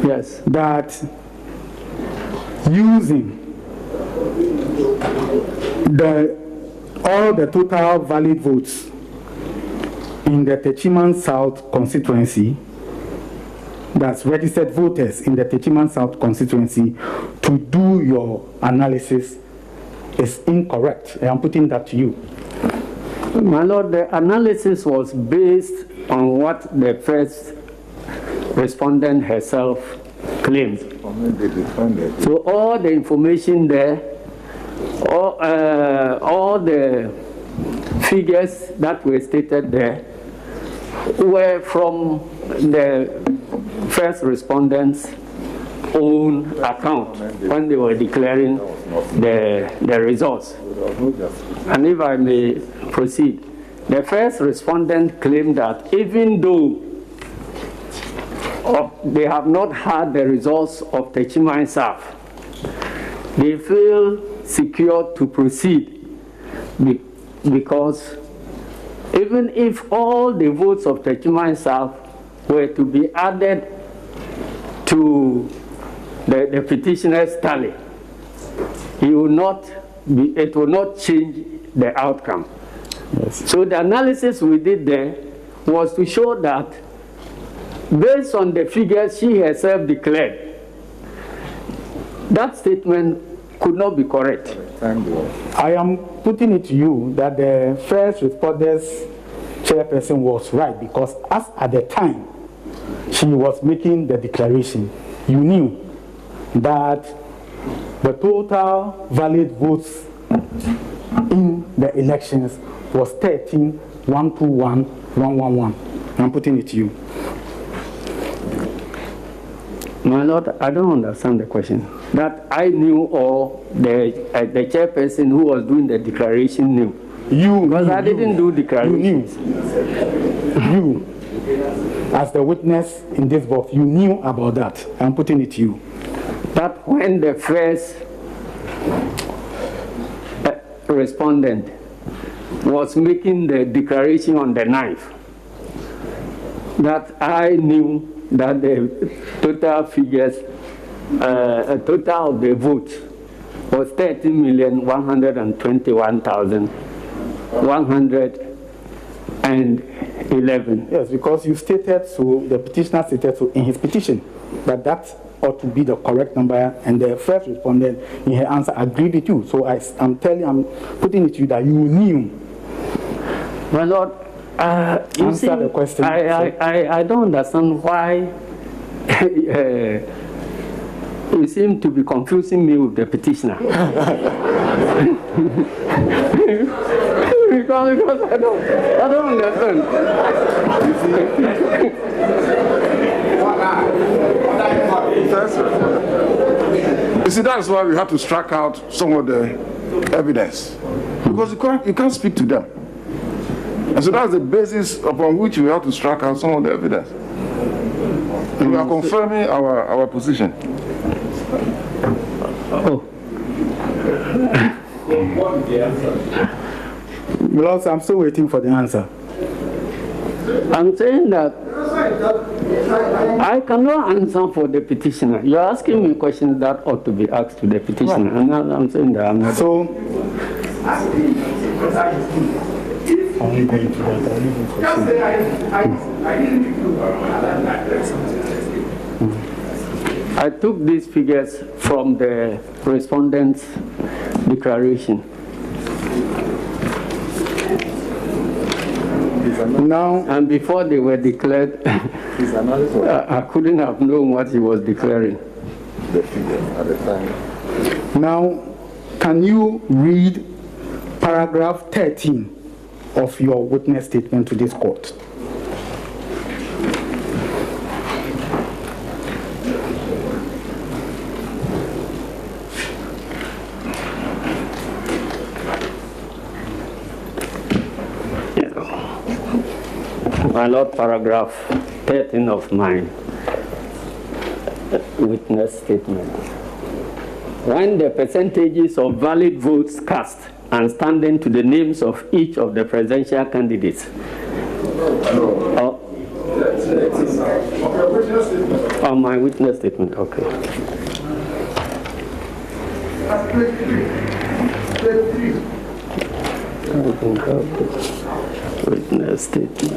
Yes. That using all the total valid votes in the Techiman South constituency, that's registered voters in the Techiman South constituency, to do your analysis is incorrect. I'm putting that to you. My Lord, the analysis was based on what the first respondent herself claimed. So all the information there, all the figures that were stated there were from the first respondent's own account when they were declaring the results. And if I may proceed, the first respondent claimed that even though they have not had the results of the Techiman South, they feel secure to proceed because even if all the votes of the Techiman South were to be added to the petitioner's tally, it will not change the outcome. Yes. So the analysis we did there was to show that based on the figures she herself declared, that statement could not be correct. I am putting it to you that the first respondent's chairperson was right, because as at the time she was making the declaration, you knew that the total valid votes in the elections was 13,121,111. I'm putting it to you. My Lord, I don't understand the question. That I knew, or the chairperson who was doing the declaration knew? Because I didn't do declarations. You, as the witness in this box, you knew about that. I'm putting it to you. That when the first respondent was making the declaration on the 9th, that I knew that the total figures, total of the votes was 13,121,111. Yes, because you stated so, the petitioner stated so in his petition, that ought to be the correct number, and the first respondent in her answer agreed with you. So I'm putting it to you that you knew. My Lord, you see, the question. I don't understand why you seem to be confusing me with the petitioner. because I don't understand. You see, that's why we have to strike out some of the evidence, because you can't speak to them. And so that's the basis upon which we have to strike out some of the evidence. And we are confirming our position. Oh. Well, I'm still waiting for the answer. I'm saying that I cannot answer for the petitioner. You're asking me questions that ought to be asked to the petitioner. Right. And I'm saying that I'm not. So, I took these figures from the respondent's declaration. Now, and before they were declared, I couldn't have known what he was declaring. The figure at the time. Now, can you read paragraph 13 of your witness statement to this court? My Lord, paragraph 13 of my witness statement. When the percentages of valid votes cast and standing to the names of each of the presidential candidates. On my witness statement, okay. Witness statement.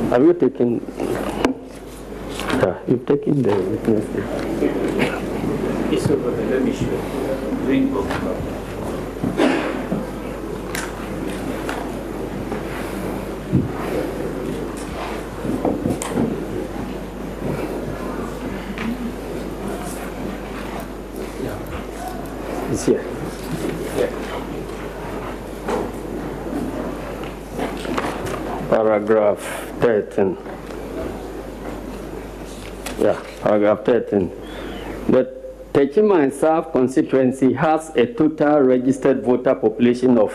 Have you taken? You've taken the witness statement. It's over there. Let me show you. Green book. It's here. Paragraph 13. Yeah, paragraph 13. The Techima and South constituency has a total registered voter population of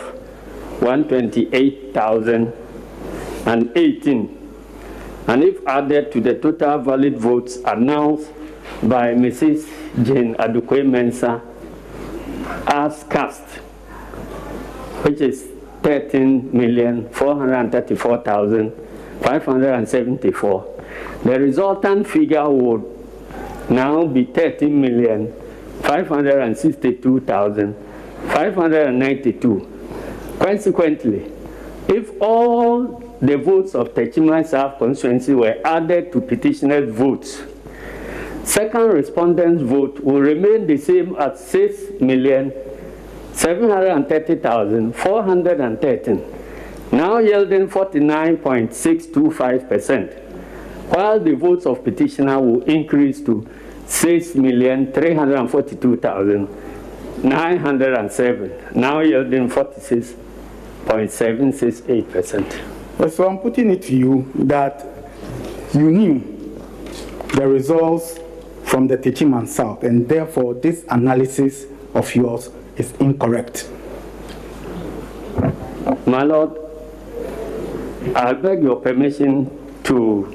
128,018. And if added to the total valid votes announced by Mrs. Jane Adukwe Mensah as cast, which is 13,434,574, the resultant figure would now be 13,562,592. Consequently, if all the votes of Techima South constituency were added to petitioners' votes, second respondent's vote will remain the same at 6,730,413, now yielding 49.625%, while the votes of petitioner will increase to 6,342,907, now yielding 46.768%. So I'm putting it to you that you knew the results from the Techima South, and therefore this analysis of yours is incorrect. My Lord, I beg your permission to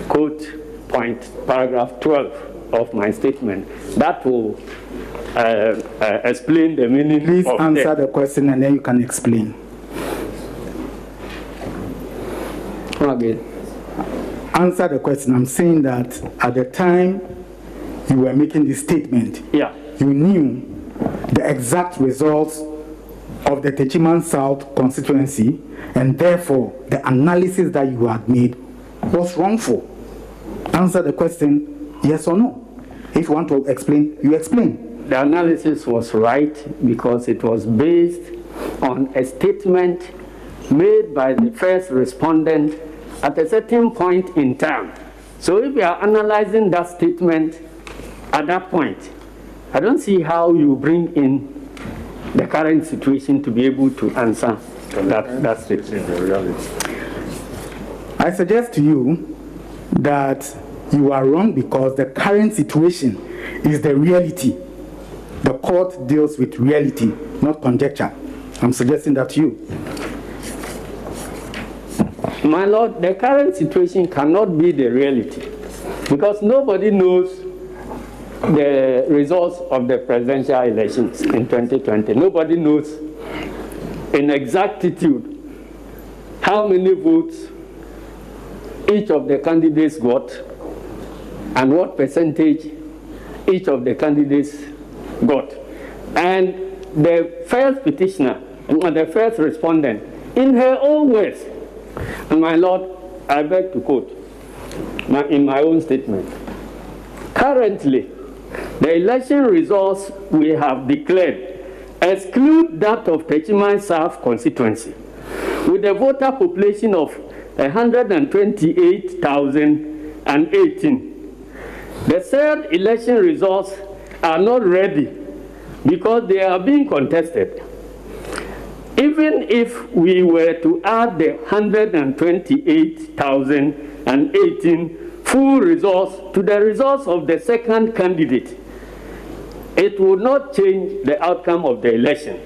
quote paragraph 12 of my statement. That will explain the meaning. Please of answer the question and then you can explain. Again. Answer the question. I'm saying that at the time you were making this statement, yeah, you knew the exact results of the Techima South constituency, and therefore the analysis that you had made was wrongful. Answer the question, yes or no. If you want to explain, you explain. The analysis was right because it was based on a statement made by the first respondent at a certain point in time. So if we are analyzing that statement at that point, I don't see how you bring in the current situation to be able to answer that statement. I suggest to you that you are wrong because the current situation is the reality. The court deals with reality, not conjecture. I'm suggesting that to you. My Lord, the current situation cannot be the reality because nobody knows the results of the presidential elections in 2020. Nobody knows in exactitude how many votes each of the candidates got and what percentage each of the candidates got. And the first petitioner, the first respondent, in her own words, and my Lord, I beg to quote in my own statement, currently, the election results we have declared exclude that of Techima South constituency, with a voter population of 128,018. The third election results are not ready because they are being contested. Even if we were to add the 128,018 full results to the results of the second candidate, it would not change the outcome of the election.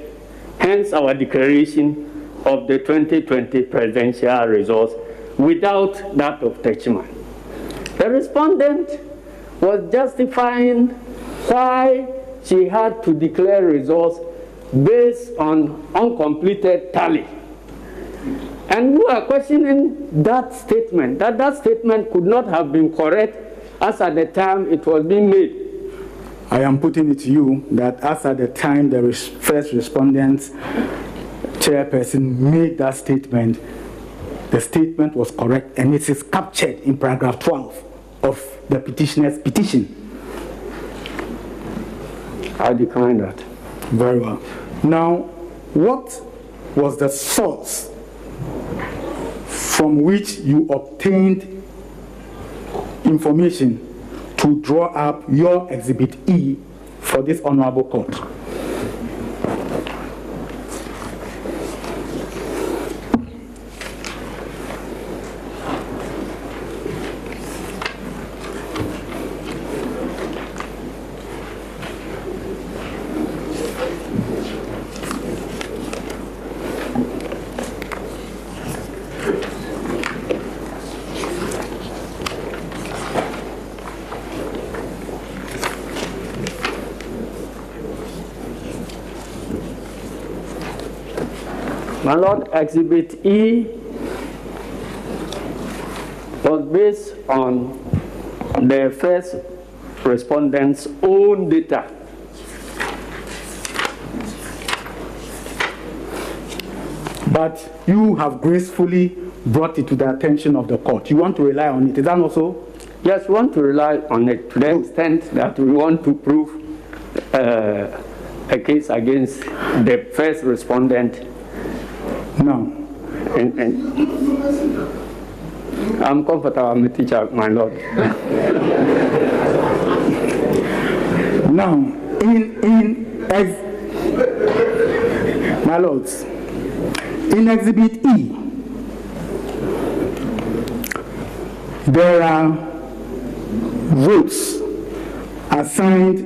Hence our declaration of the 2020 presidential results without that of Techima. The respondent was justifying why she had to declare results based on uncompleted tally. And we are questioning that statement, that statement could not have been correct as at the time it was being made. I am putting it to you that as at the time the first respondent's chairperson made that statement, the statement was correct and it is captured in paragraph 12 of the petitioner's petition. I decline that. Very well. Now, what was the source from which you obtained information to draw up your Exhibit E for this honorable court? My Lord, Exhibit E was based on the first respondent's own data. But you have gracefully brought it to the attention of the court. You want to rely on it. Is that also? Yes, we want to rely on it to the extent that we want to prove a case against the first respondent. No. And I'm comfortable, I'm a teacher, my Lord. Now, my lords, in Exhibit E, there are votes assigned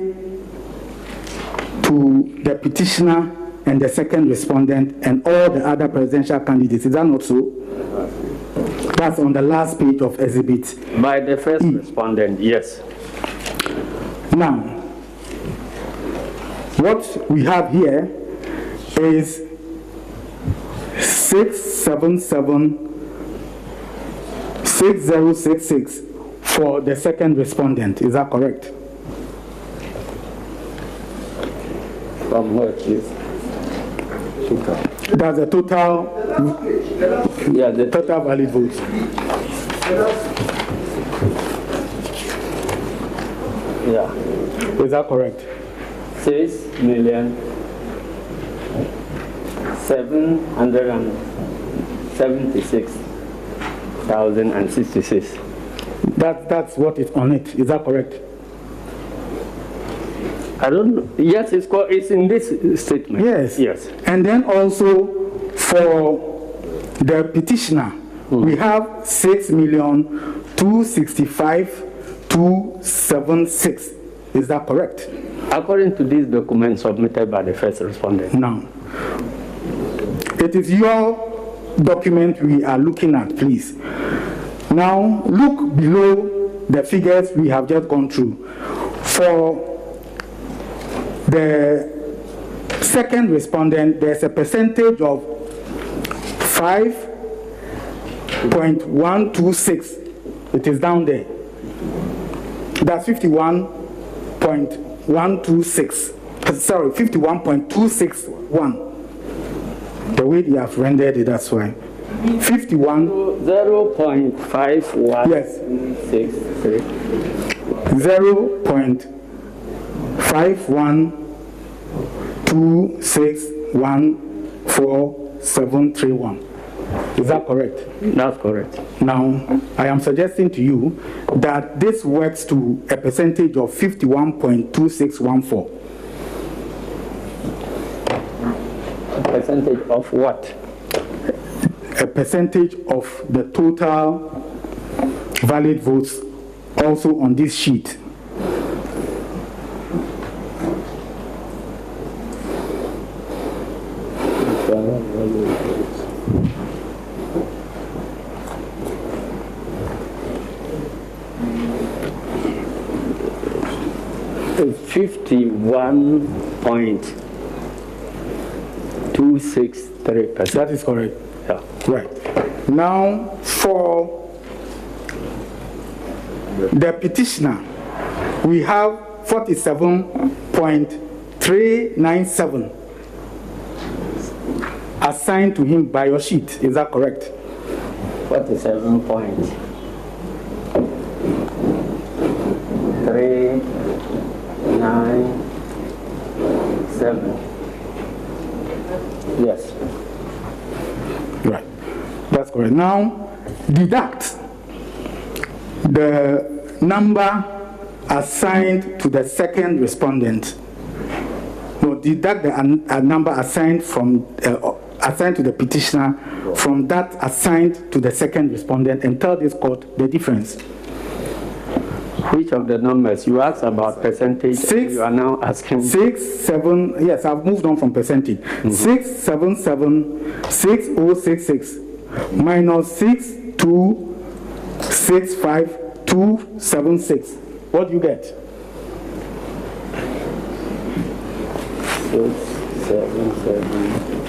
to the petitioner and the second respondent and all the other presidential candidates. Is that not so? That's on the last page of Exhibit By the first E. respondent, yes. Now, what we have here is 677-6066 for the second respondent. Is that correct? From where, please? That's the total, Yeah, the total valid votes. yeah. Is that correct? 6,776,066. That's what is on it. Is that correct? I don't know. Yes, it's in this statement. Yes. Yes. And then also for the petitioner, we have 6,265,276. Is that correct? According to these documents submitted by the first respondent. Now, it is your document we are looking at, please. Now, look below the figures we have just gone through. For the second respondent, there's a percentage of 5.126. It is down there. That's 51.126. Sorry, 51.261. The way they have rendered it, that's why. 51. 0.51. Yes. 63. 0.51261471. Is that correct? That's correct. Now, I am suggesting to you that this works to a percentage of 51.2614. Percentage of what? A percentage of the total valid votes also on this sheet. 263%. That is correct. Yeah. Right. Now, for the petitioner, we have 47.397 assigned to him by your sheet. Is that correct? 47.397. Yes. Right. That's correct. Now, deduct the number assigned to the second respondent. No, deduct the number assigned from assigned to the petitioner from that assigned to the second respondent, and tell this court the difference. Which of the numbers? You asked about percentage. 6, you are now asking 6, 7. Yes, I've moved on from percentage. 6776066 minus 6265276. What do you get? 677.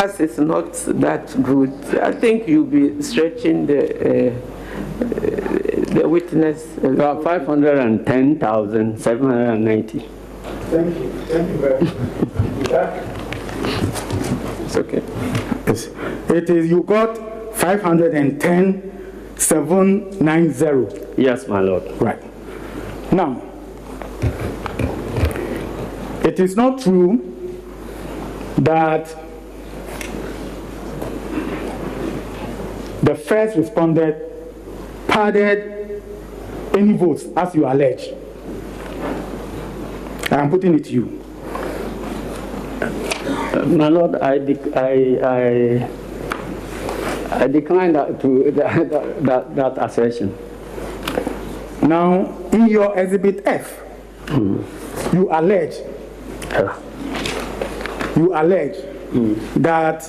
As it's not that good, I think you'll be stretching the witness about 510,790. Thank you. Thank you very much. It's okay. Yes. It is, you got 510,790. Yes, my lord. Right. Now, it is not true that the first respondent padded any votes as you allege. I am putting it to you. My lord, I decline that assertion. Now, in your Exhibit F, you allege that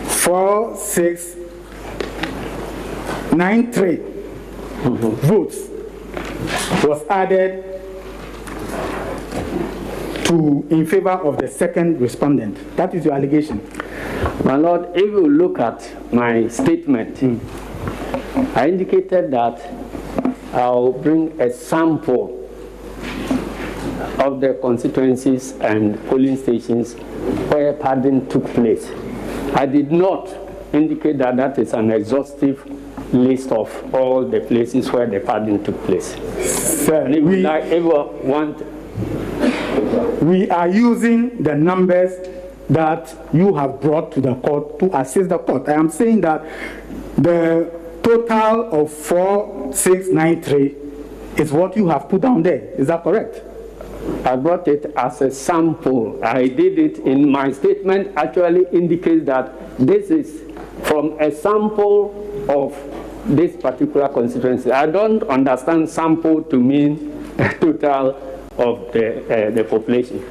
4693 votes was added in favor of the second respondent. That is your allegation. My lord, if you look at my statement, I indicated that I'll bring a sample of the constituencies and polling stations where padding took place. I did not indicate that that is an exhaustive list of all the places where the padding took place. Sir, we are using the numbers that you have brought to the court to assist the court. I am saying that the total of 4693 is what you have put down there. Is that correct? I brought it as a sample. I did it in my statement, actually indicates that this is from a sample of this particular constituency. I don't understand sample to mean a total of the population.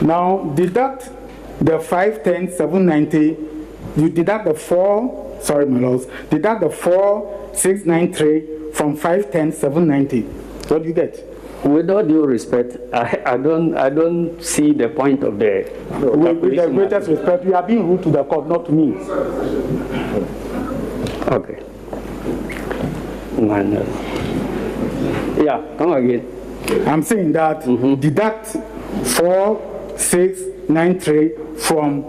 Now, deduct the 510,790, you deduct the 4693 from 510,790. What do you get? With all due respect, I don't see the point of the with the greatest respect, you are being rude to the court, not to me. Okay. Yeah, come again. I'm saying that deduct 4693 from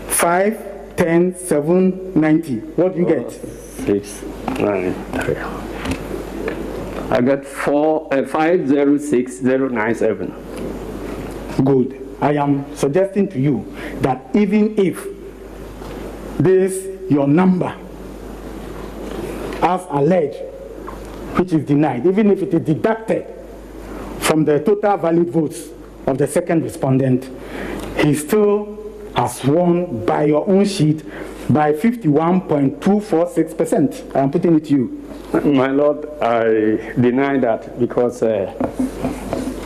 510,790. What do you get? 693. I got 506097. Good. I am suggesting to you that even if this your number as alleged, which is denied, even if it is deducted from the total valid votes of the second respondent, he still has won by your own sheet by 51.246%. I am putting it to you. My lord, I deny that because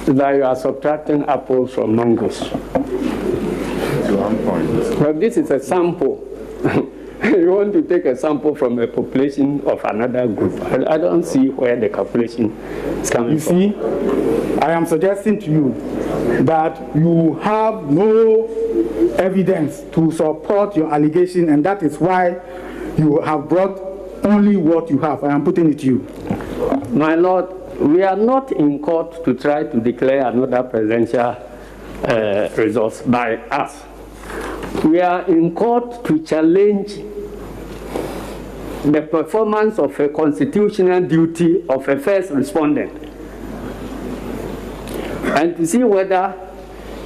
that you are subtracting apples from mangoes. But this is a sample. You want to take a sample from a population of another group. I don't see where the calculation is coming from. You see, I am suggesting to you that you have no evidence to support your allegation, and that is why you have brought only what you have. I am putting it to you. My Lord, we are not in court to try to declare another presidential results by us. We are in court to challenge the performance of a constitutional duty of a first respondent and to see whether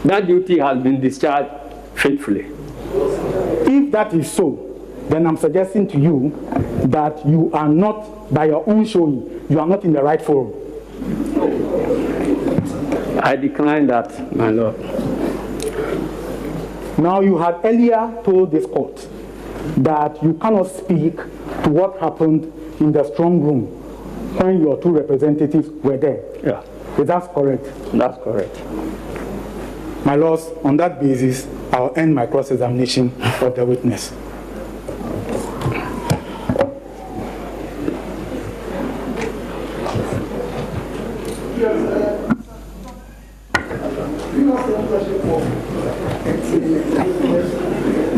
that duty has been discharged faithfully. If that is so, then I'm suggesting to you that you are not, by your own showing, you are not in the right forum. I decline that, my Lord. Now, you had earlier told this court that you cannot speak to what happened in the strong room when your two representatives were there. Yeah. Is that correct? That's correct. My lords, on that basis, I'll end my cross-examination of the witness.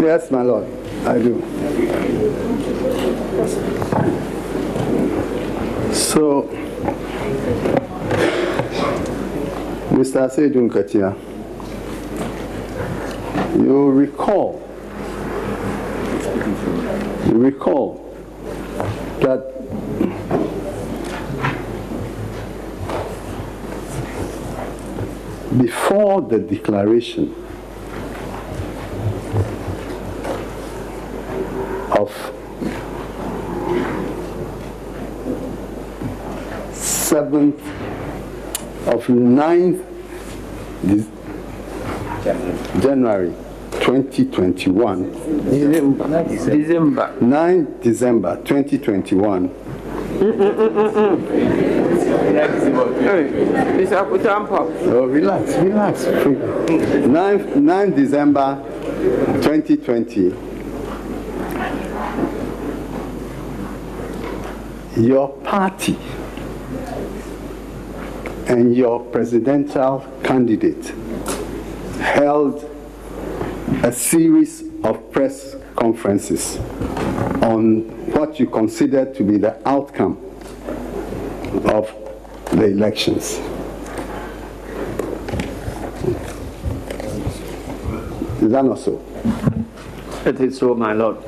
Yes, my lord, I do. So, Mr. Asiedu Nketia, you recall that before the declaration of 9th January 2021, 9th December 2021, oh, relax. 9th December 2020, your party and your presidential candidate held a series of press conferences on what you consider to be the outcome of the elections. Is that not so? It is so, my Lord.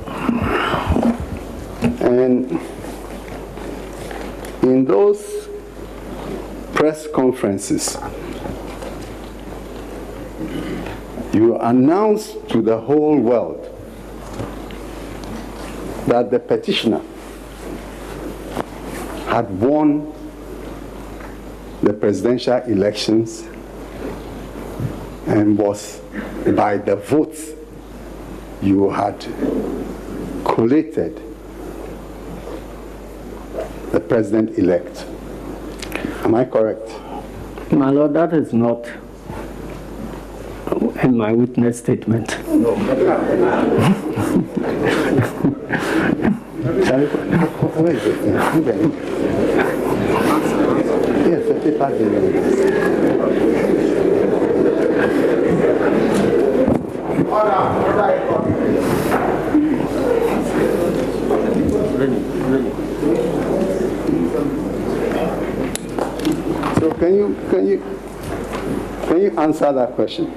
And in those press conferences, you announced to the whole world that the petitioner had won the presidential elections and was, by the votes you had collated, the president-elect. Am I correct? My Lord, that is not in my witness statement. No. Yes, the paper. So can you answer that question?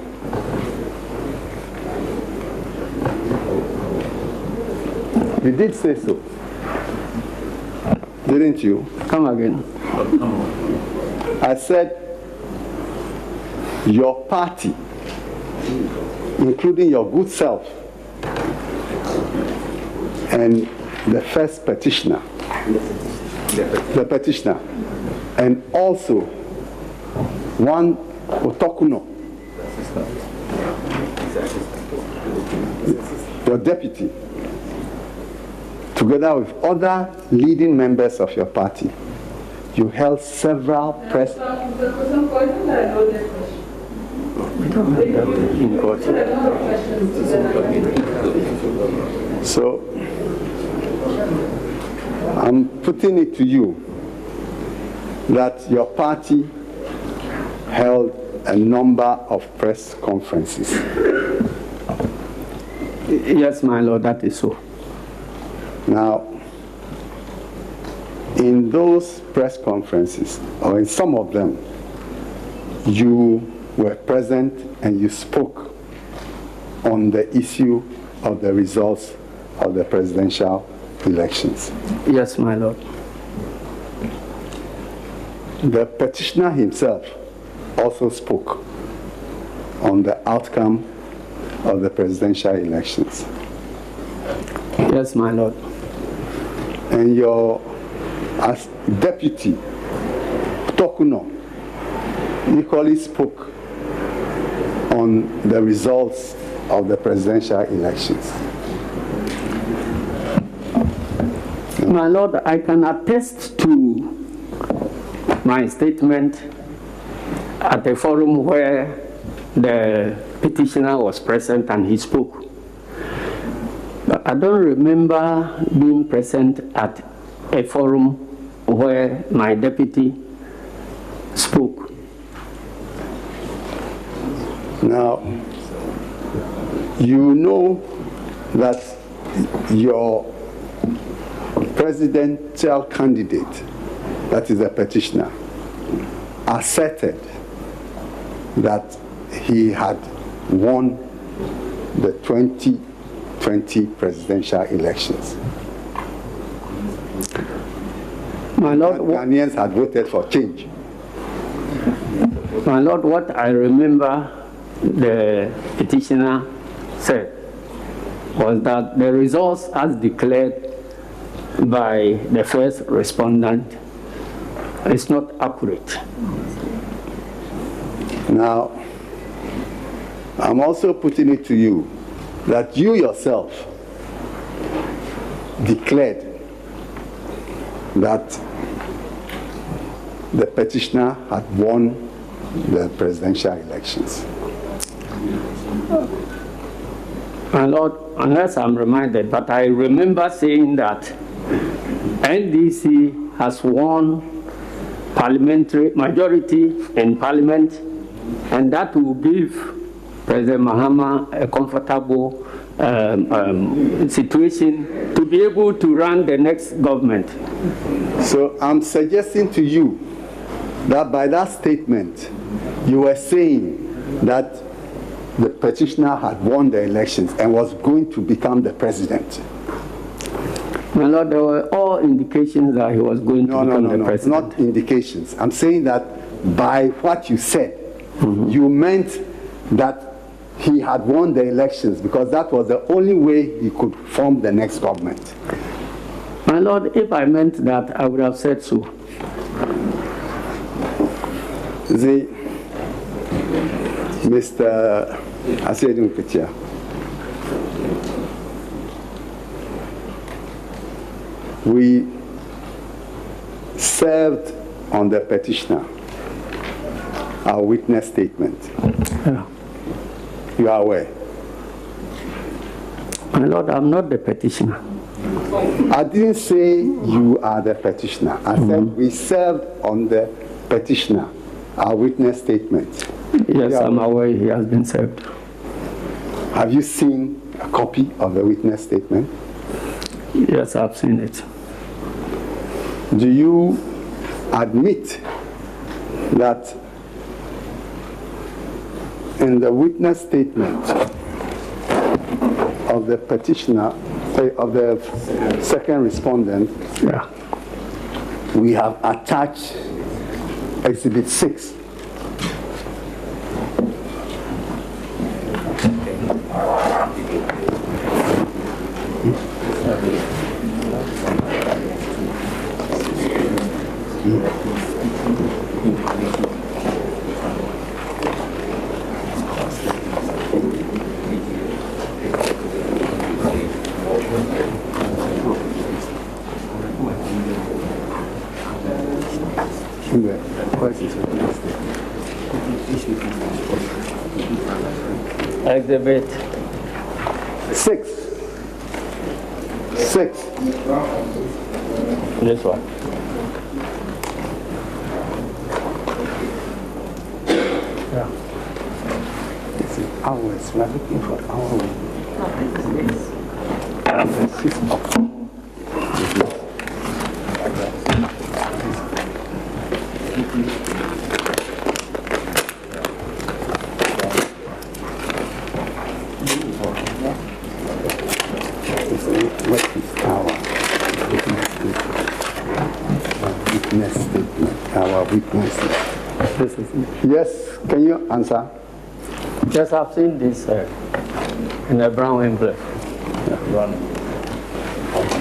You did say so, didn't you? Come again. I said your party, including your good self, and the first petitioner, and also one Otokuno, your deputy, together with other leading members of your party, you held several press... So, I'm putting it to you that your party held a number of press conferences. Yes, my lord, that is so. Now, in those press conferences, or in some of them, you were present and you spoke on the issue of the results of the presidential elections. Yes, my lord. The petitioner himself also spoke on the outcome of the presidential elections. Yes, my lord. And your as deputy, Tokuno, equally spoke on the results of the presidential elections. My lord, I can attest to my statement at a forum where the petitioner was present and he spoke. But I don't remember being present at a forum where my deputy spoke. Now, you know that your presidential candidate, that is the petitioner, asserted that he had won the 2020 presidential elections. My lord, Ghanaians had voted for change. My lord, what I remember the petitioner said was that the results as declared by the first respondent is not accurate. Now, I'm also putting it to you that you yourself declared that the petitioner had won the presidential elections. My lord, unless I'm reminded, but I remember saying that NDC has won parliamentary majority in parliament, and that will give President Mahama a comfortable situation to be able to run the next government. So I'm suggesting to you that by that statement, you were saying that the petitioner had won the elections and was going to become the president. My lord, there were all indications that he was going to become the president. Not indications. I'm saying that by what you said, you meant that he had won the elections because that was the only way he could form the next government. My lord, if I meant that, I would have said so. Mr. Asiedu Nketia, we served on the petitioner our witness statement. Yeah. You are aware? My lord, I'm not the petitioner. I didn't say you are the petitioner. I said we served on the petitioner our witness statement. Yes, I'm aware he has been served. Have you seen a copy of the witness statement? Yes, I've seen it. Do you admit that in the witness statement of the petitioner, of the second respondent, Yeah. we have attached Exhibit 6? Exhibit 6. this one. Yeah. This is ours. We are looking for our way. This is up. What is our witness statement? Our witnesses. This is it. Yes, can you answer? Yes, I've seen this in a brown envelope.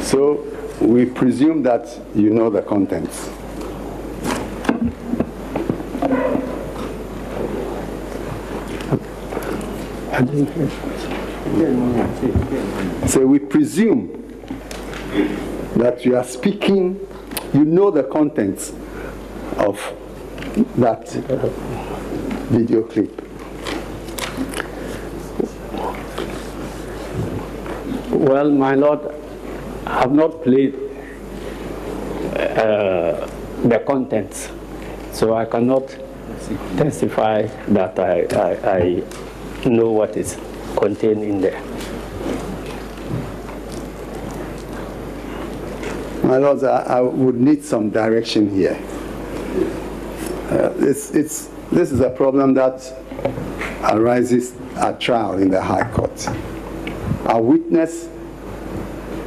So we presume that you know the contents. So we presume that you are speaking, you know the contents of that video clip. Well, my Lord, I have not played the contents, so I cannot testify that I know what is contained in there. My Lord, I would need some direction here. This is a problem that arises at trial in the High Court. Our witness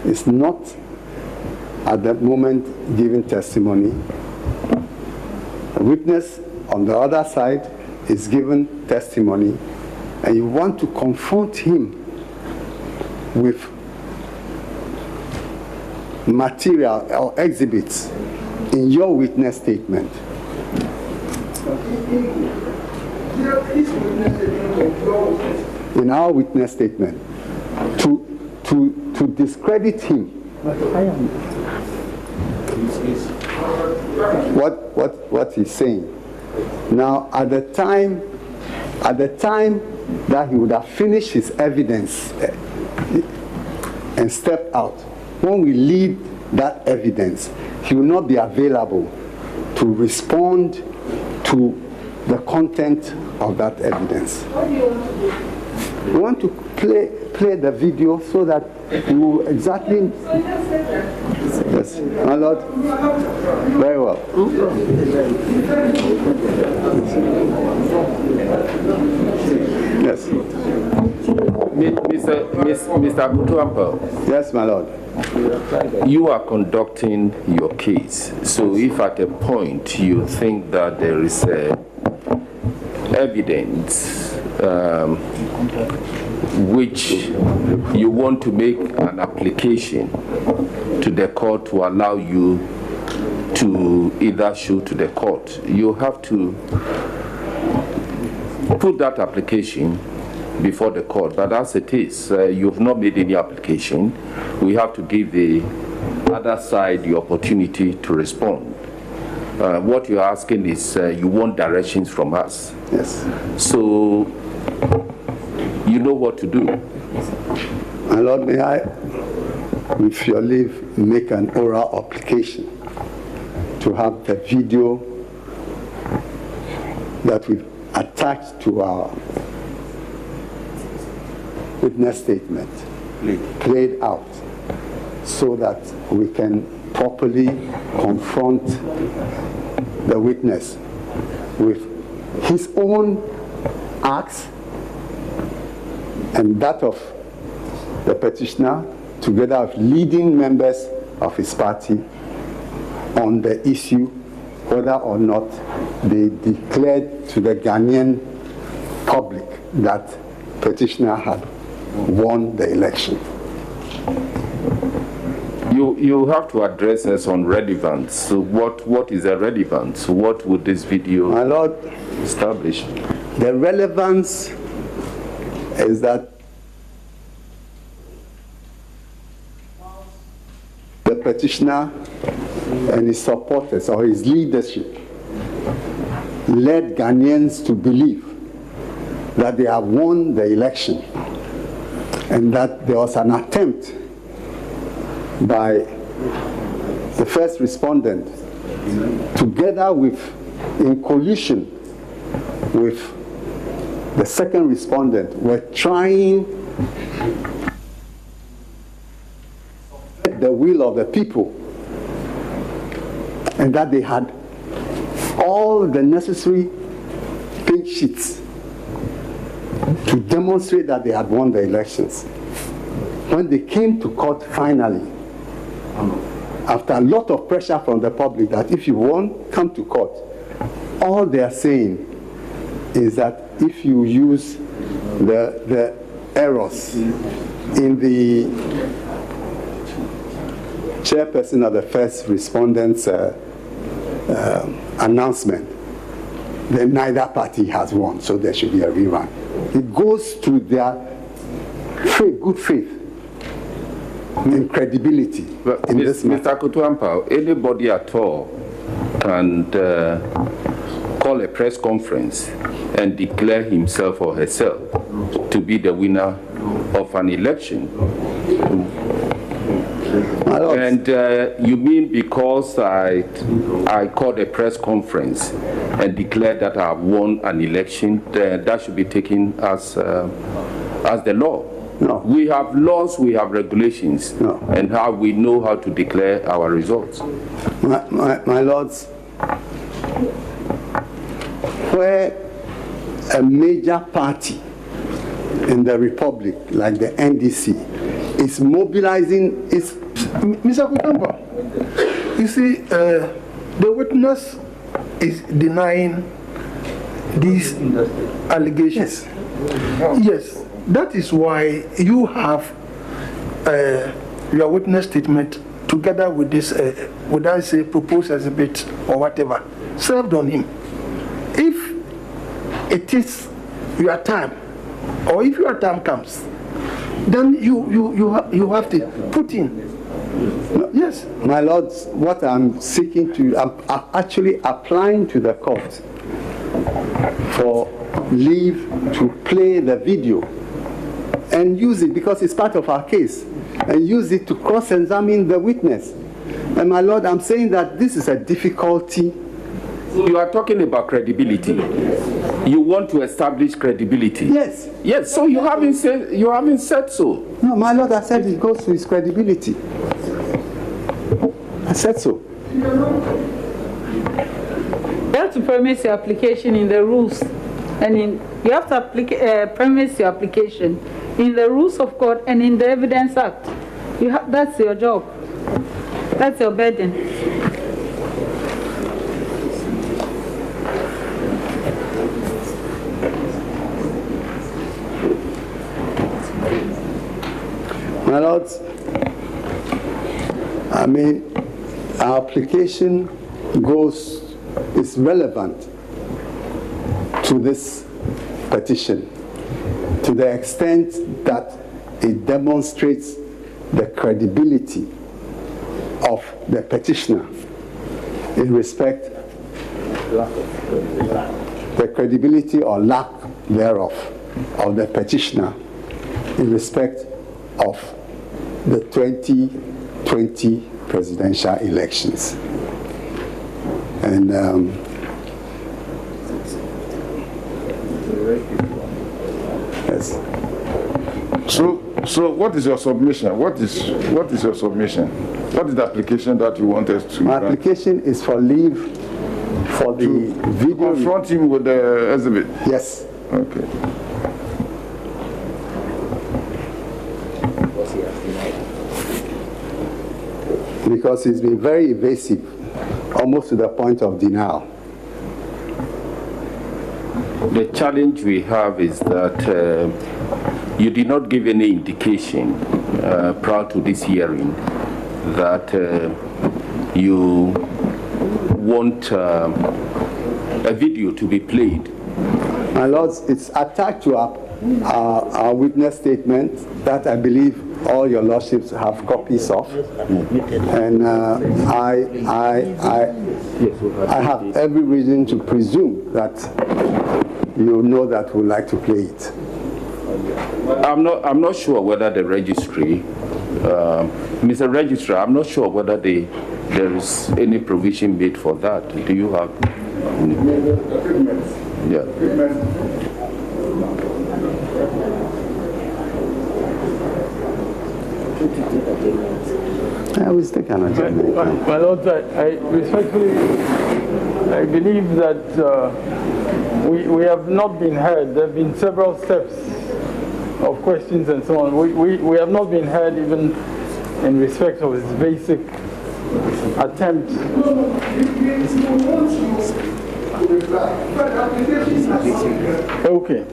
is not at that moment giving testimony. A witness on the other side is giving testimony, and you want to confront him with material or exhibits in your witness statement. In our witness statement, to discredit him. What he's saying. Now, at the time that he would have finished his evidence and stepped out, when we lead that evidence, he will not be available to respond to the content of that evidence. We want to play the video so that you will exactly. Yes, my Lord. Very well. Yes. Mr. Kutuampa. Yes, my Lord. You are conducting your case, so if at a point you think that there is evidence which you want to make an application to the court to allow you to either show to the court, you have to put that application before the court. But as it is, you've not made any application. We have to give the other side the opportunity to respond. What you're asking is you want directions from us. Yes. So you know what to do. My Lord, may I, with your leave, make an oral application to have the video that we've attached to our witness statement played out, so that we can properly confront the witness with his own acts and that of the petitioner, together with leading members of his party, on the issue whether or not they declared to the Ghanaian public that petitioner had won the election. You have to address us on relevance. So what is the relevance? What would this video My Lord, establish? the relevance is that the petitioner and his supporters or his leadership led Ghanaians to believe that they have won the election and that there was an attempt by the first respondent, together with, in collusion with the second respondent, were trying the will of the people, and that they had all the necessary pink sheets to demonstrate that they had won the elections. When they came to court finally, after a lot of pressure from the public that if you won, come to court, all they are saying is that if you use the errors in the chairperson of the first respondent's announcement, then neither party has won, so there should be a rerun. It goes to their good faith and credibility in this matter. Mr. Kutuampa, anybody at all can call a press conference and declare himself or herself to be the winner of an election. And you mean because I called a press conference and declared that I have won an election, that should be taken as the law? No. We have laws, we have regulations, no. And how we know how to declare our results. My lords, where a major party in the republic, like the NDC, is mobilizing its... Mr. Kutampa, you see, the witness is denying these allegations. Yes, that is why you have your witness statement together with this, would I say, proposed exhibit or whatever, served on him. If it is your time, or if your time comes, then you have to put in. Yes. My lords, what I'm seeking to, I'm actually applying to the court for leave to play the video and use it because it's part of our case, and use it to cross-examine the witness. And my lord, I'm saying that this is a difficulty. You are talking about credibility. You want to establish credibility. Yes. Yes. So you haven't said so. No, my lord, I said it goes to his credibility. I said so. You have to premise your application in the rules, and you have to premise your application in the rules of court and in the Evidence Act. That's your job. That's your burden. My lords, I mean, our application is relevant to this petition to the extent that it demonstrates the credibility of the petitioner in respect the credibility or lack thereof of the petitioner in respect of the 2020 presidential elections. And yes. So what is your submission? What is your submission? What is the application that you want us to? My application is for leave for the video. Confront him with the exhibit. Yes. Okay. Because it's been very evasive, almost to the point of denial. The challenge we have is that you did not give any indication prior to this hearing that you want a video to be played. My lords, it's attached to our witness statement that I believe all your lordships have copies of, and I have every reason to presume that you know that we like to play it. I'm not sure whether the registry, Mr. Registrar, I'm not sure whether there is any provision made for that. Do you have? Yeah. I will take an agenda. My Lord, I respectfully, I believe that we have not been heard. There have been several steps of questions and so on. We have not been heard even in respect of his basic attempt. Okay.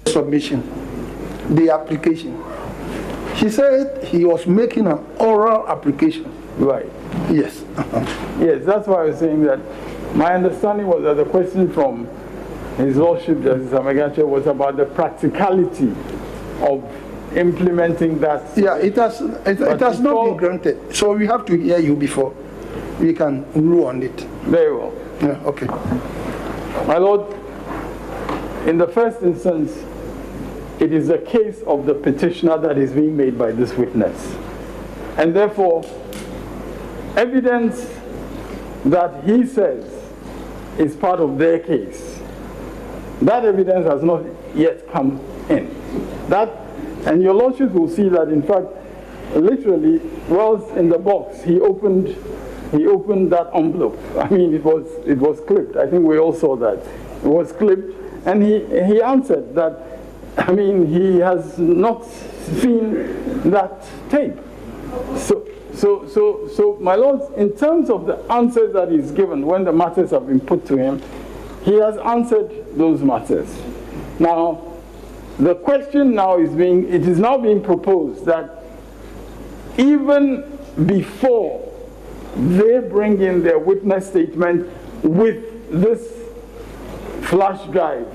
Submission, the application. She said he was making an oral application. Right. Yes. Yes, that's why I was saying that my understanding was that the question from His Lordship Justice Nketia was about the practicality of implementing that. Yeah, it has not been granted. So we have to hear you before we can rule on it. Very well. Yeah, okay. My Lord, in the first instance, it is the case of the petitioner that is being made by this witness. And therefore, evidence that he says is part of their case, that evidence has not yet come in. And your Lordship will see that, in fact, literally, whilst in the box, he opened that envelope. I mean, it was clipped. I think we all saw that. It was clipped, and he answered that, I mean, he has not seen that tape. So, my lords, in terms of the answers that he's given when the matters have been put to him, he has answered those matters. Now, the question now it is now being proposed that even before they bring in their witness statement with this flash drive,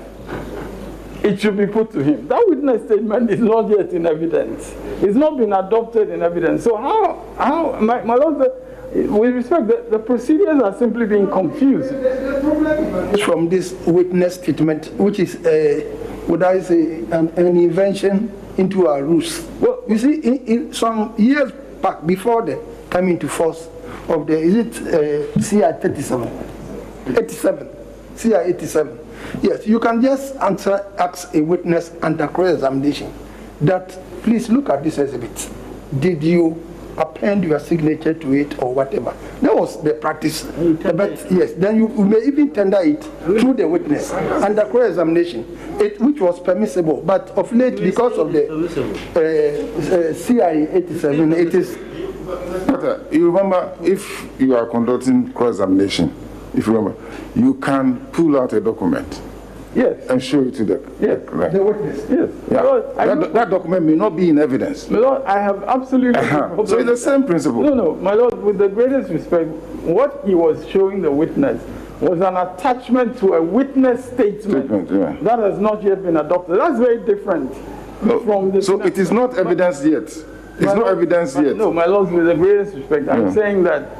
it should be put to him. That witness statement is not yet in evidence. It's not been adopted in evidence. So how my Lord, with respect, the procedures are simply being confused. The problem is from this witness statement, which is, would I say, an invention into our rules. Well, you see, in some years back, before the coming into force of the, is it CI 87? CI 87. Yes, you can just ask a witness under cross-examination that, please look at this exhibit. Did you append your signature to it or whatever? That was the practice. But yes, then you may even tender it through the witness under cross-examination, which was permissible. But of late, because of the CI 87, it is. But, you remember, if you are conducting cross-examination, if you remember, you can pull out a document. Yes. And show it to the witness. Yes. Yeah. Lord, that document may not be in evidence. My Lord, I have absolutely no problem. So it's the same principle. No, my Lord, with the greatest respect, what he was showing the witness was an attachment to a witness statement that has not yet been adopted. That's very different from the... So it is not evidence yet. It's not evidence yet. No, my Lord, with the greatest respect, I'm saying that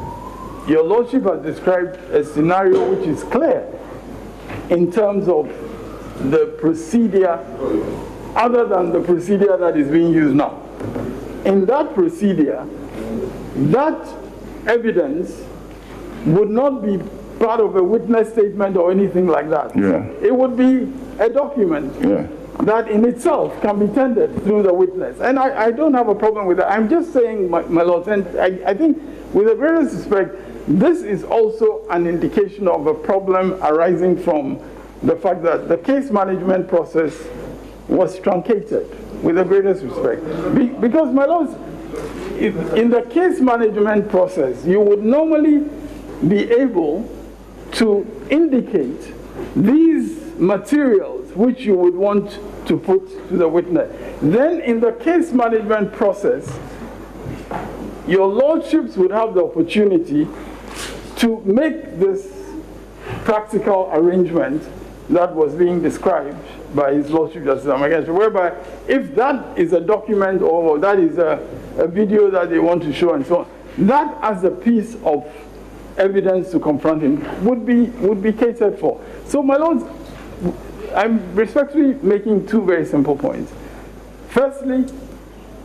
your Lordship has described a scenario which is clear in terms of the procedure other than the procedure that is being used now. In that procedure, that evidence would not be part of a witness statement or anything like that. Yeah. It would be a document that in itself can be tendered through the witness. And I don't have a problem with that. I'm just saying, my Lord, and I think with the greatest respect, this is also an indication of a problem arising from the fact that the case management process was truncated, with the greatest respect. Because, my lords, in the case management process, you would normally be able to indicate these materials which you would want to put to the witness. Then in the case management process, your lordships would have the opportunity to make this practical arrangement that was being described by His Lordship Justice Amagenshi, whereby if that is a document or that is a video that they want to show and so on, that as a piece of evidence to confront him would be catered for. So, my lords, I'm respectfully making two very simple points. Firstly,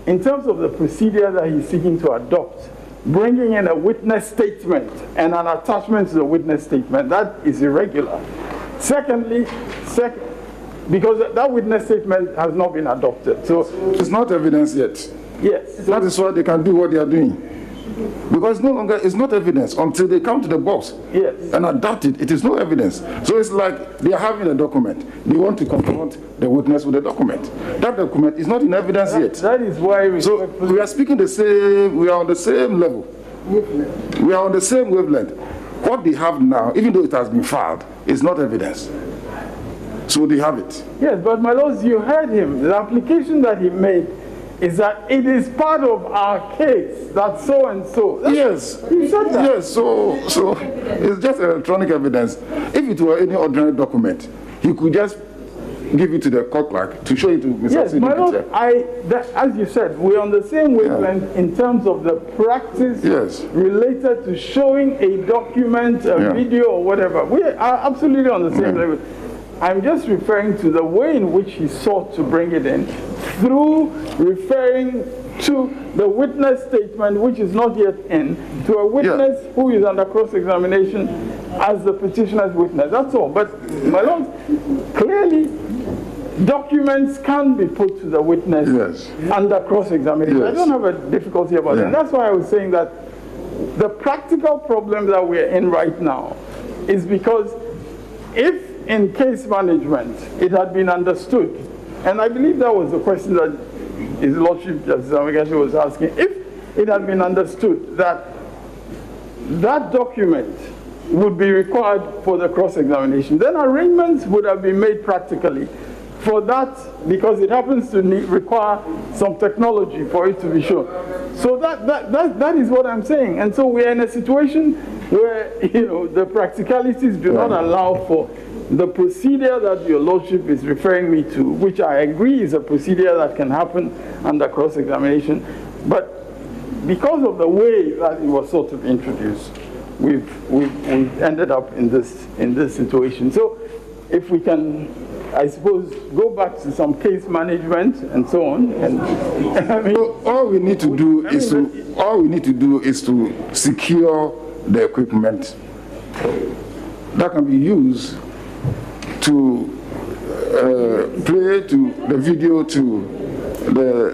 in terms of the procedure that he's seeking to adopt, bringing in a witness statement and an attachment to the witness statement, that is irregular. Secondly, because that witness statement has not been adopted. So it's not evidence yet. Yes. That is why they can do what they are doing. Because it's not evidence until they come to the box and adapt it. It is no evidence. So it's like they are having a document. They want to confront the witness with the document. That document is not in evidence yet. That is why so we are speaking the same. We are on the same level. We are on the same wavelength. What they have now, even though it has been filed, is not evidence. So they have it. Yes, but my lords, you heard him. The application that he made is that it is part of our case that so and so. Yes. He said that. Yes, so it's just electronic evidence. If it were any ordinary document, he could just give it to the court clerk to show it to Mr. Yes, my lord, Nketia. as you said, we're on the same wavelength in terms of the practice related to showing a document, a video, or whatever. We are absolutely on the same level. I'm just referring to the way in which he sought to bring it in through referring to the witness statement, which is not yet in, to a witness who is under cross-examination as the petitioner's witness. That's all. But, my lord, clearly, documents can be put to the witness under cross-examination. I don't have a difficulty about that. And that's why I was saying that the practical problem that we're in right now is because if in case management it had been understood, and I believe that was the question that His Lordship Justice Amagenshi was asking, if it had been understood that that document would be required for the cross-examination, then arrangements would have been made practically for that, because it happens to require some technology for it to be shown. So that is what I'm saying. And so we're in a situation where, you know, the practicalities do not allow for the procedure that your lordship is referring me to, which I agree is a procedure that can happen under cross-examination, but because of the way that it was sort of introduced, we've ended up in this situation. So if we can, I suppose, go back to some case management and so on. And I mean, all we need to do is to secure the equipment that can be used to play to the video to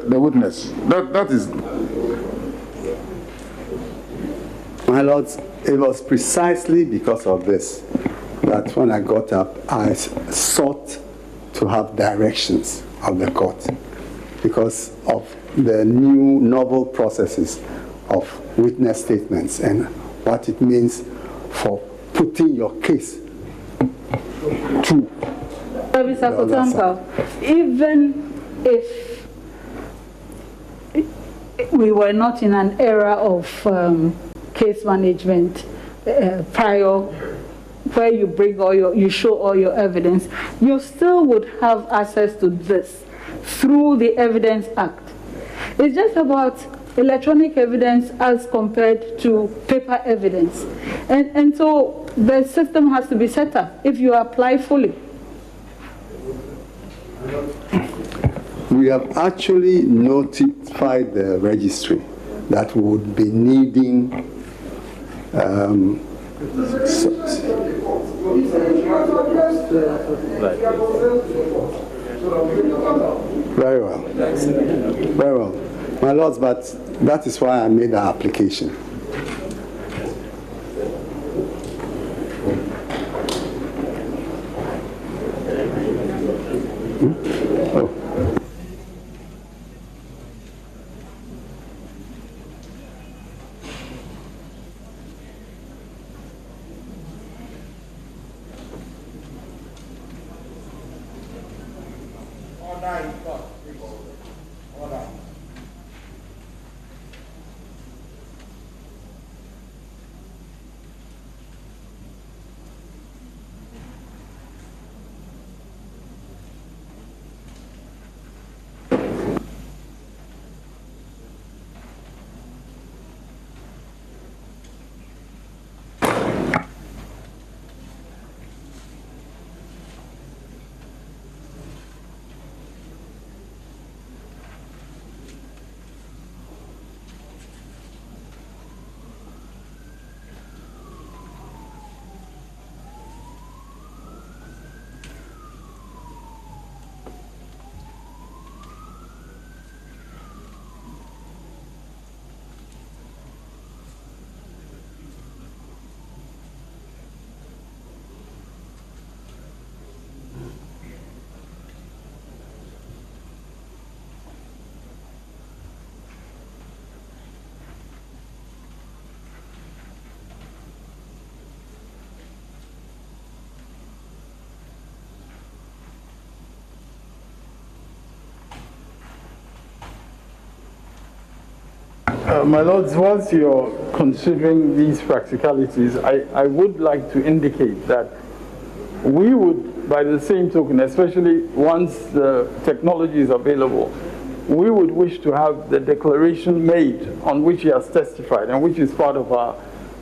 the witness. That is. My lords, it was precisely because of this that when I got up, I sought to have directions of the court because of the new novel processes of witness statements and what it means for putting your case to Mr. Kotampa, even if we were not in an era of case management prior, where you bring you show all your evidence, you still would have access to this through the Evidence Act. It's just about electronic evidence as compared to paper evidence. And so the system has to be set up if you apply fully. We have actually notified the registry that we would be needing very well. Very well. My lords, but that is why I made the application. My lords, once you're considering these practicalities, I would like to indicate that we would, by the same token, especially once the technology is available, we would wish to have the declaration made on which he has testified and which is part of our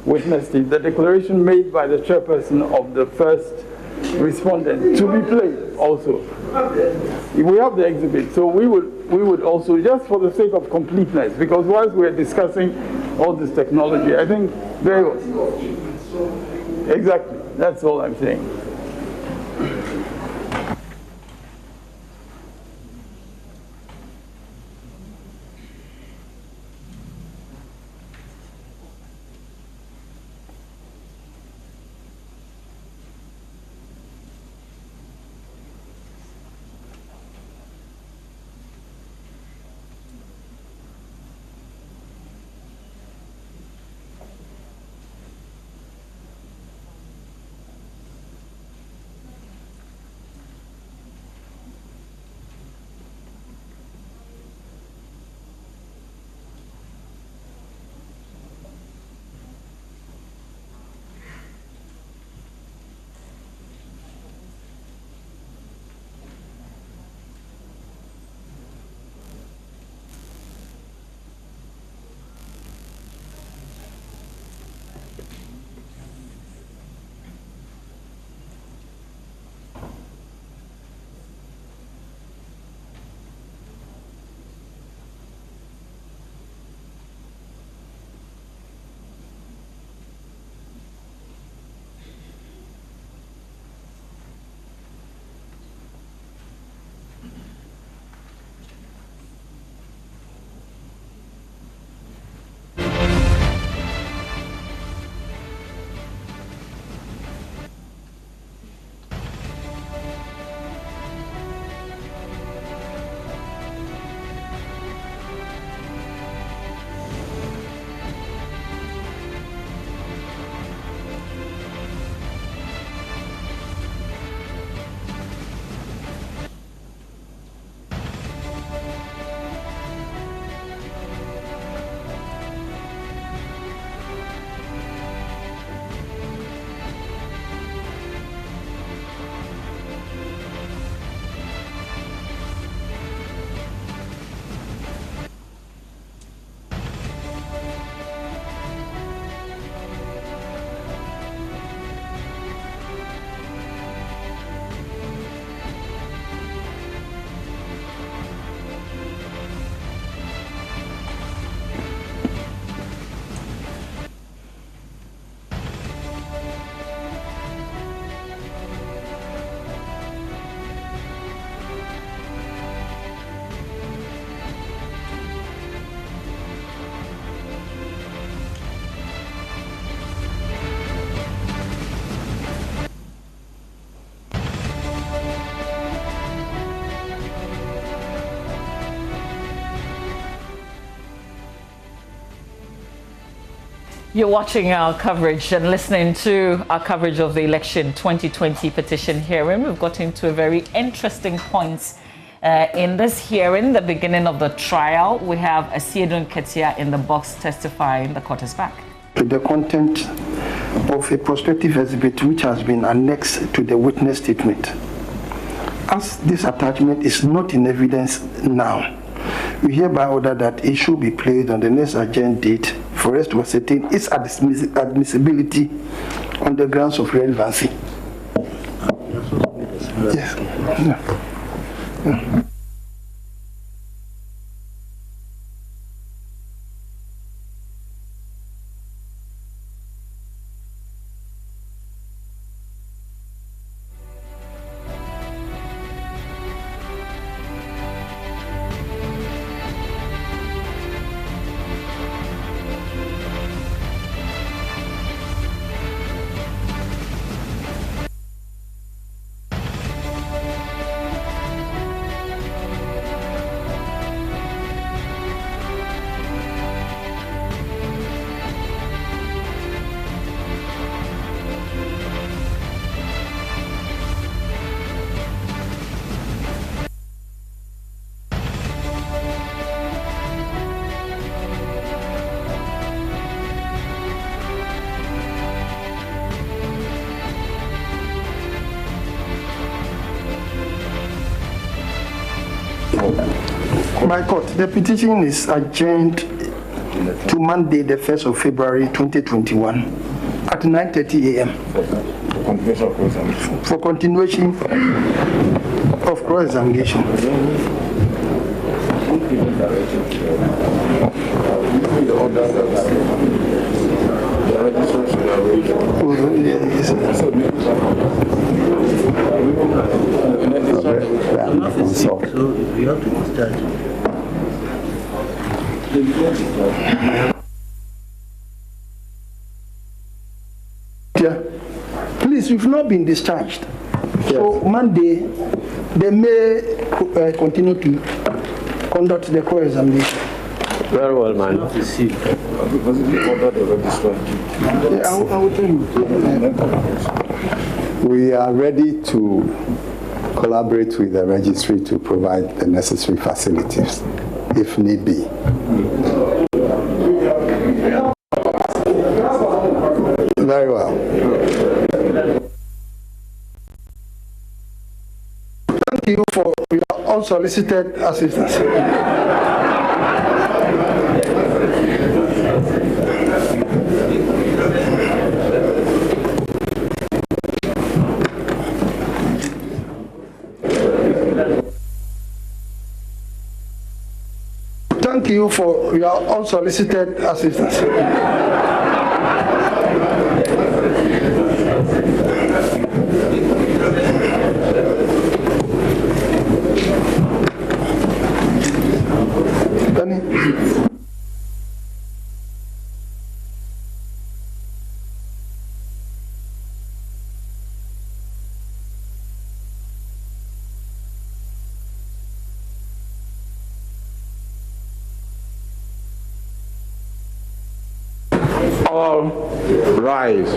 witness team, the declaration made by the chairperson of the first respondent to be played also. We have the exhibit, so we would also, just for the sake of completeness, because whilst we're discussing all this technology, I think very well. Exactly, that's all I'm saying. You're watching our coverage and listening to our coverage of the election 2020 petition hearing. We've got into a very interesting point in this hearing, the beginning of the trial. We have Asiedu Nketia in the box testifying. The court is back. The content of a prospective exhibit which has been annexed to the witness statement. As this attachment is not in evidence now, we hereby order that it should be placed on the next agenda date for us to ascertain its admissibility on the grounds of relevancy. Yes. Yeah. My court, the petition is adjourned to Monday, the 1st of February 2021 at 9:30 a.m. for continuation of cross-examination. So we have to start. Please, we've not been discharged. Yes. So Monday, they may continue to conduct the cross-examination. Very well, man. I will tell you. we are ready to collaborate with the registry to provide the necessary facilities, if need be. Very well. Thank you for your unsolicited assistance. Thank you for your unsolicited assistance. All rise.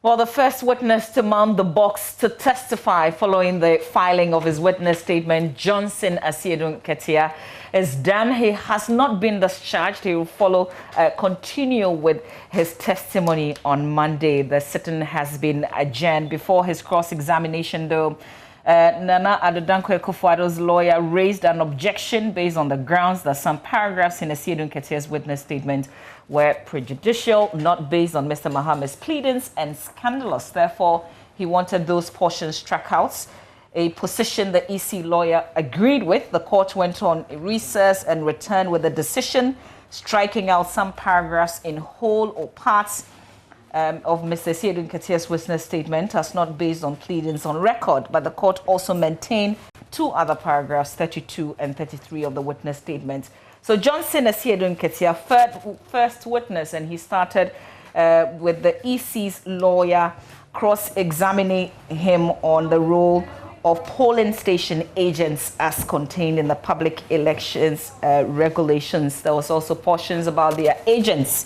Well, the first witness to mount the box to testify following the filing of his witness statement, Johnson Asiedu Nketia, is done. He has not been discharged. He will continue with his testimony on Monday. The sitting has been adjourned. Before his cross-examination, though, Nana Addo Dankwa-Akufo-Addo's lawyer raised an objection based on the grounds that some paragraphs in Asiedu Nketia's witness statement were prejudicial, not based on Mr. Mohammed's pleadings, and scandalous. Therefore, he wanted those portions struck out, a position the EC lawyer agreed with. The court went on a recess and returned with a decision striking out some paragraphs in whole or parts of Mr. Asiedu Nketia's witness statement as not based on pleadings on record. But the court also maintained two other paragraphs, 32 and 33 of the witness statement. So Johnson Asiedu Nketia, first witness, and he started with the EC's lawyer cross-examining him on the role of polling station agents as contained in the public elections regulations. There was also portions about their agents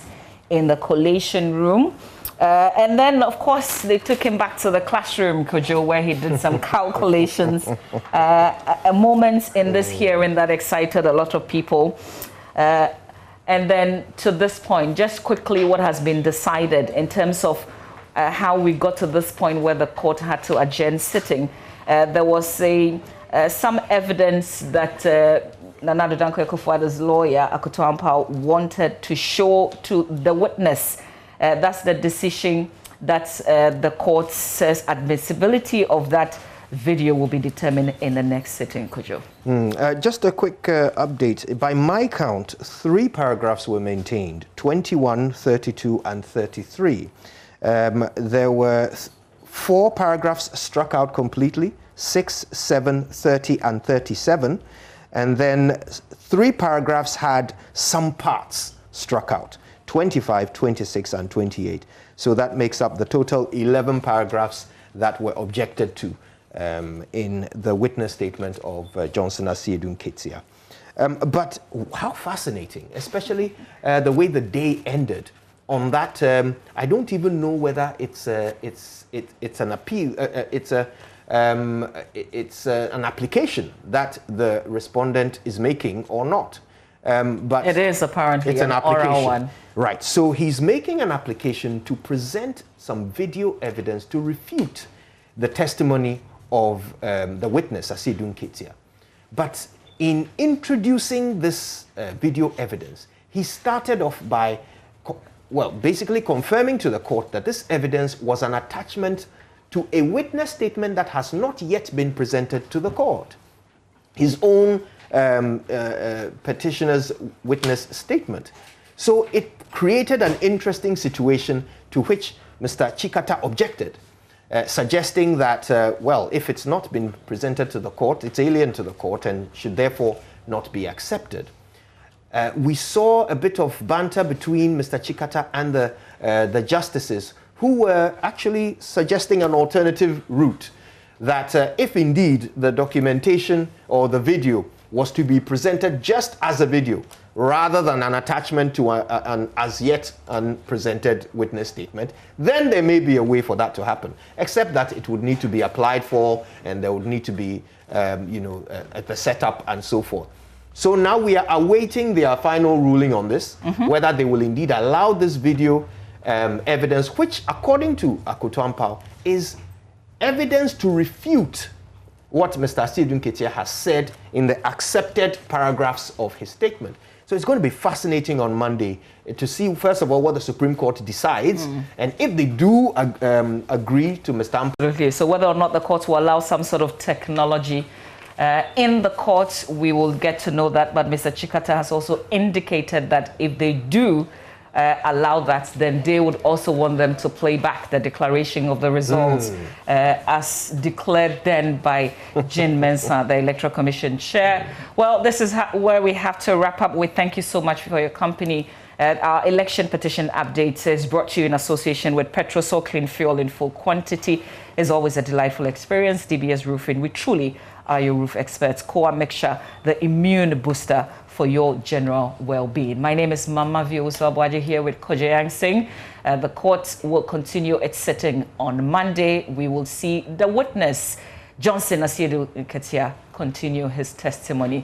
in the collation room. And then, of course, they took him back to the classroom, Kojo, where he did some calculations. A moment in this hearing that excited a lot of people. And then to this point, just quickly, what has been decided in terms of how we got to this point where the court had to adjourn sitting. There was some evidence that Nana Addo Dankwa-Akufo-Addo's lawyer, Akoto Ampao, wanted to show to the witness. That's the decision that the court says admissibility of that video will be determined in the next sitting, Kojo. Just a quick update. By my count, 3 paragraphs were maintained, 21, 32, and 33. There were 4 paragraphs struck out completely, 6, 7, 30, and 37. And then 3 paragraphs had some parts struck out. 25, 26, and 28. So that makes up the total 11 paragraphs that were objected to in the witness statement of Johnson Asiedu Nketia. But how fascinating, especially the way the day ended on that. I don't even know whether it's an appeal. It's an application that the respondent is making or not. But it is apparently it's an application. Oral one. Right. So he's making an application to present some video evidence to refute the testimony of the witness, Asiedu Nketia. But in introducing this video evidence, he started off by, basically confirming to the court that this evidence was an attachment to a witness statement that has not yet been presented to the court. His own petitioner's witness statement. So it created an interesting situation to which Mr. Chikata objected, suggesting that, if it's not been presented to the court, it's alien to the court and should therefore not be accepted. We saw a bit of banter between Mr. Chikata and the justices, who were actually suggesting an alternative route, that if indeed the documentation or the video was to be presented just as a video, rather than an attachment to an as yet unpresented witness statement, then there may be a way for that to happen, except that it would need to be applied for, and there would need to be, the setup and so forth. So now we are awaiting their final ruling on this, whether they will indeed allow this video evidence, which, according to Akoto Ampao, is evidence to refute what Mr. Asiedu Nketia has said in the accepted paragraphs of his statement. So it's going to be fascinating on Monday to see, first of all, what the Supreme Court decides, and if they do agree to Mr. Ampao. Absolutely. So whether or not the court will allow some sort of technology in the court, we will get to know that. But Mr. Chikata has also indicated that if they do allow that, then they would also want them to play back the declaration of the results as declared then by Jean Mensah, the Electoral Commission chair. Well, this is where we have to wrap up with. Thank you so much for your company. Our election petition update is brought to you in association with Petrosol Clean Fuel in full quantity. It's always a delightful experience. DBS Roofing, we truly are your roof experts. Koa Mixture, the immune booster for your general well-being. My name is Mama Vioswabwaji here with Kojayang Singh. The court will continue its sitting on Monday. We will see the witness, Johnson Asiedu Nketia, continue his testimony.